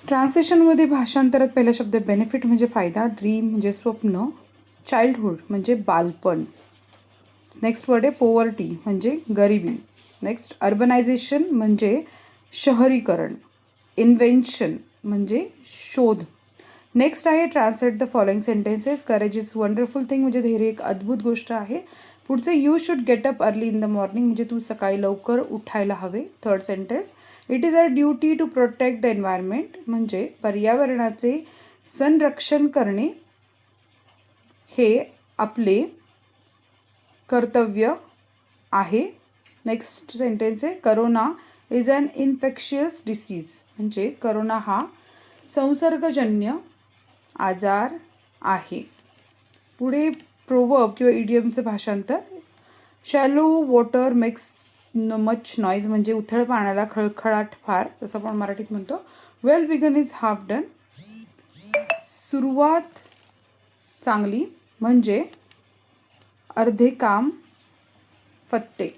ट्रान्सलेशनमध्ये भाषांतरात पहिला शब्द बेनिफिट म्हणजे फायदा, ड्रीम म्हणजे स्वप्न, चाइल्डहुड म्हणजे बालपण. नेक्स्ट वर्ड आहे पोवर्टी म्हणजे गरिबी. नेक्स्ट अर्बनायझेशन म्हणजे शहरीकरण, इन्व्हेन्शन म्हणजे शोध. नेक्स्ट आहे translate the following sentences. Courage is wonderful thing म्हणजे धैर्य एक अद्भुत गोष्ट आहे. पुढचे you should get up early in the morning म्हणजे तू सकाळी लवकर उठायला हवे. Third sentence it is a duty to protect the environment म्हणजे पर्यावरणाचे संरक्षण करणे हे आपले कर्तव्य आहे. नेक्स्ट सेंटेन्स आहे corona is an infectious disease म्हणजे करोना हा संसर्गजन्य आजार आहे. पुढे प्रोवर्ब किंवा इडियमचं भाषांतर. Shallow water makes much noise म्हणजे उथळ पाण्याला खळखळाट फार, जसं आपण मराठीत म्हणतो. Well begun is half done, सुरुवात चांगली म्हणजे अर्धे काम फत्ते.